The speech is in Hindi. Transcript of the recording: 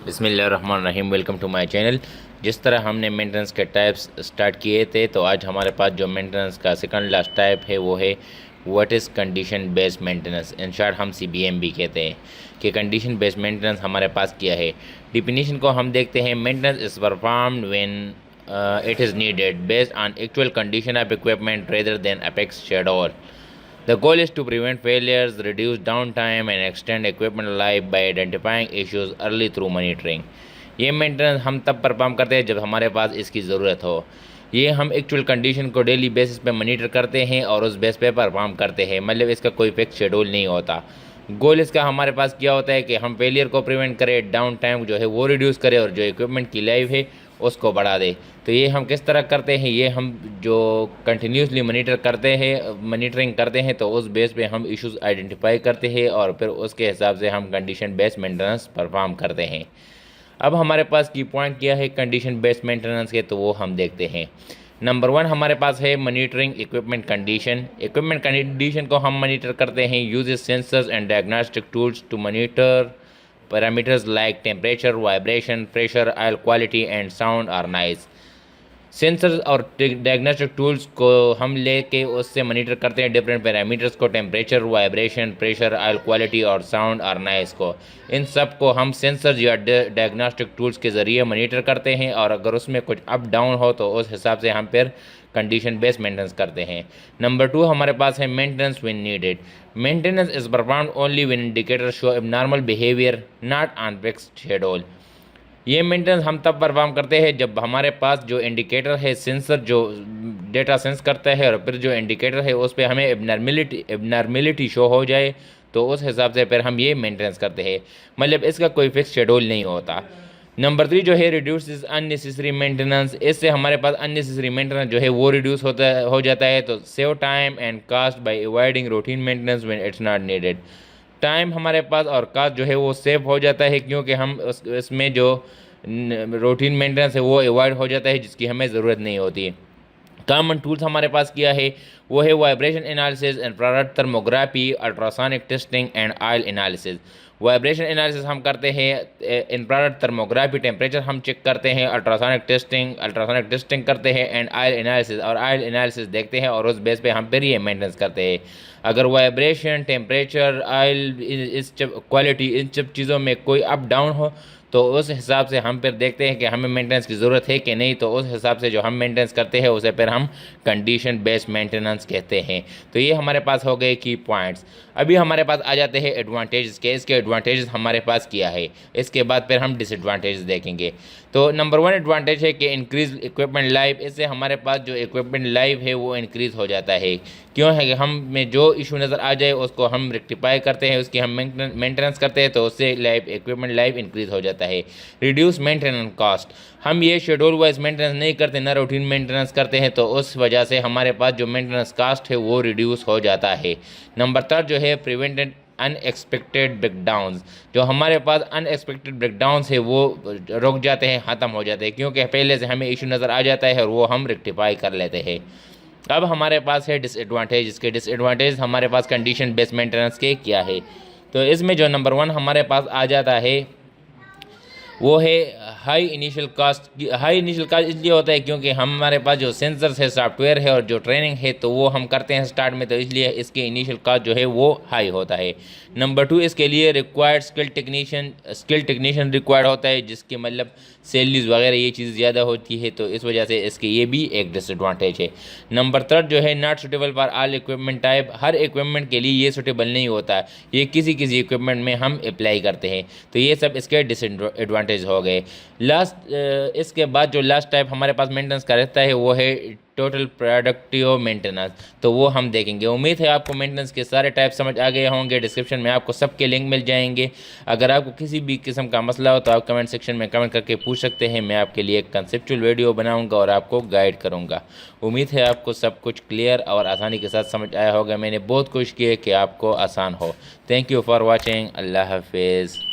बिस्मिल्लाहिर्रहमानिर्रहीम। Welcome to my channel. जिस तरह हमने मेंटेनेंस के टाइप्स स्टार्ट किए थे, तो आज हमारे पास जो मेंटेनेंस का सेकंड लास्ट टाइप है वो है what is condition based maintenance. In short हम CBM भी कहते हैं कि कंडीशन बेस्ड मेंटेनेंस हमारे पास क्या है। डिफिनीशन को हम देखते हैं। Maintenance is performed when it is needed based on actual condition of equipment rather than apex schedule. The goal is to prevent failures, reduce downtime, and extend equipment life by identifying issues early through monitoring. ये मेंटेनेंस हम तब परफॉर्म करते हैं जब हमारे पास इसकी ज़रूरत हो। ये हम एक्चुअल कंडीशन को डेली बेसिस पे मॉनिटर करते हैं और उस बेस पे परफॉर्म करते हैं, मतलब इसका कोई फिक्स शेड्यूल नहीं होता। गोल इसका हमारे पास क्या होता है कि हम फेलियर को प्रिवेंट करें, डाउन टाइम जो है वो रिड्यूस करें और जो इक्विपमेंट की लाइफ है उसको बढ़ा दे। तो ये हम किस तरह करते हैं, ये हम जो कंटिन्यूसली मॉनिटरिंग करते हैं तो उस बेस पे हम इश्यूज आइडेंटिफाई करते हैं और फिर उसके हिसाब से हम कंडीशन बेस्ड मेंटेनेंस परफॉर्म करते हैं। अब हमारे पास की पॉइंट क्या है कंडीशन बेस्ड मेंटेनेंस के, तो वो हम देखते हैं। नंबर 1 हमारे पास है monitoring equipment condition. Equipment condition को हम मॉनिटर करते हैं uses sensors and diagnostic tools to monitor parameters like temperature, vibration, pressure, oil quality and sound or noise. Sensors और डायग्नोस्टिक टूल्स को हम लेके उससे मॉनिटर करते हैं डिफरेंट पैरामीटर्स को, temperature, vibration, pressure, oil quality और साउंड और नॉइस को। इन सब को हम सेंसर्स या डायग्नोस्टिक टूल्स के ज़रिए मॉनिटर करते हैं और अगर उसमें कुछ अप डाउन हो तो उस हिसाब से हम फिर कंडीशन बेस्ड मेंटेनेंस करते हैं। नंबर 2 हमारे पास है maintenance when needed. Maintenance is performed only when indicators show abnormal behaviour not on fixed schedule. ये मेंटेनेंस हम तब परफॉर्म करते हैं जब हमारे पास जो इंडिकेटर है, सेंसर जो डेटा सेंस करता है और फिर जो इंडिकेटर है उस पर हमें एबनॉर्मेलिटी शो हो जाए, तो उस हिसाब से फिर हम ये मेंटेनेंस करते हैं, मतलब इसका कोई फिक्स शेड्यूल नहीं होता। नंबर 3 जो है रिड्यूस इज अननेसेसरी मेंटेनेंस। इससे हमारे पास अननेसेसरी मेंटेनेंस जो है वो रिड्यूस हो जाता है। तो save time and cost by avoiding routine maintenance when it's not needed. Time हमारे पास और कास्ट जो है वो सेव हो जाता है क्योंकि हम इसमें जो रूटीन मेंटेनेंस है वो अवॉइड हो जाता है जिसकी हमें ज़रूरत नहीं होती। कॉमन टूल्स हमारे पास किया है वो है vibration analysis, infrared thermography, ultrasonic testing and oil analysis. Vibration analysis हम करते हैं, इंफ्रारेड थर्मोग्राफी टेम्परेचर हम चेक करते हैं, अल्ट्रासोनिक टेस्टिंग करते हैं एंड ऑयल एनालिसिस देखते हैं और उस बेस पे हम फिर ये मेंटेनेंस करते हैं। अगर वाइब्रेशन, टेम्परेचर, ऑयल, इस क्वालिटी, इन सब चीज़ों में कोई अप डाउन हो तो उस हिसाब से हम फिर देखते हैं कि हमें मेंटेनेंस की ज़रूरत है कि नहीं, तो उस हिसाब से जो हम मेंटेनेंस करते हैं उसे फिर हम कंडीशन बेस्ड मेंटेनेंस कहते हैं। तो ये हमारे पास हो गए की पॉइंट्स। अभी हमारे पास आ जाते हैं एडवांटेजेस के। इसके एडवांटेजेस हमारे पास किया है, इसके बाद फिर हम डिसएडवांटेजेस देखेंगे। तो नंबर 1 एडवांटेज है कि इंक्रीज इक्विपमेंट लाइफ। इससे हमारे पास जो इक्विपमेंट लाइफ है वो इंक्रीज़ हो जाता है। क्यों है कि हम में जो इशू नज़र आ जाए उसको हम रेक्टिफाई करते हैं, उसकी हम मेंटेनेंस करते हैं, तो उससे इक्विपमेंट लाइफ इंक्रीज़ हो जाता है। Reduce maintenance cost. हम ये शेड्यूल वाइज मेंटेनेंस नहीं करते, ना रूटीन मेंटेनेंस करते हैं, तो उस वजह से हमारे पास जो मेंटेनेंस कॉस्ट है वो रिड्यूस हो जाता है। नंबर 3 जो है प्रिवेंटेड अनएक्सपेक्टेड ब्रेकडाउन्स। जो हमारे पास अनएक्सपेक्टेड ब्रेकडाउन्स है वो रुक जाते हैं, ख़त्म हो जाते हैं, क्योंकि पहले से हमें इशू नज़र आ जाता है और वो हम रेक्टिफाई कर लेते हैं। अब हमारे पास है डिसएडवांटेज। इसके डिसएडवांटेज हमारे पास कंडीशन बेस्ड मेंटेनेंस के क्या है। तो इसमें जो नंबर 1 हमारे पास आ जाता है वो है high initial cost. High initial cost इसलिए होता है क्योंकि हमारे पास जो सेंसर्स है, सॉफ्टवेयर है और जो ट्रेनिंग है तो वो हम करते हैं स्टार्ट में, तो इसलिए इसके इनिशियल कास्ट जो है वो हाई होता है। नंबर 2 इसके लिए रिक्वायर्ड स्किल टेक्नीशियन रिक्वायर्ड होता है, जिसके मतलब सैलरीज वगैरह ये चीज़ ज़्यादा होती है, तो इस वजह से इसके ये भी एक डिसएडवांटेज है। नंबर 3 जो है not suitable for all equipment type. Her equipment के लिए ये सूटेबल नहीं होता है, ये किसी इक्विपमेंट में हम अप्लाई करते हैं, तो ये सब इसके डिसएडवांटेज हो गए। इसके बाद जो लास्ट टाइप हमारे पास मेंटेनेंस का रहता है वो है टोटल प्रोडक्टिव मेंटेनेंस, तो वो हम देखेंगे। उम्मीद है आपको मेंटेनेंस के सारे टाइप समझ आ गए होंगे। डिस्क्रिप्शन में आपको सबके लिंक मिल जाएंगे। अगर आपको किसी भी किस्म का मसला हो तो आप कमेंट सेक्शन में कमेंट करके पूछ सकते हैं। मैं आपके लिए एक कंसेप्चुअल वीडियो बनाऊंगा और आपको गाइड करूंगा। उम्मीद है आपको सब कुछ क्लियर और आसानी के साथ समझ आया होगा। मैंने बहुत कोशिश की है कि आपको आसान हो। Thank you for watching. Allah हाफिज़।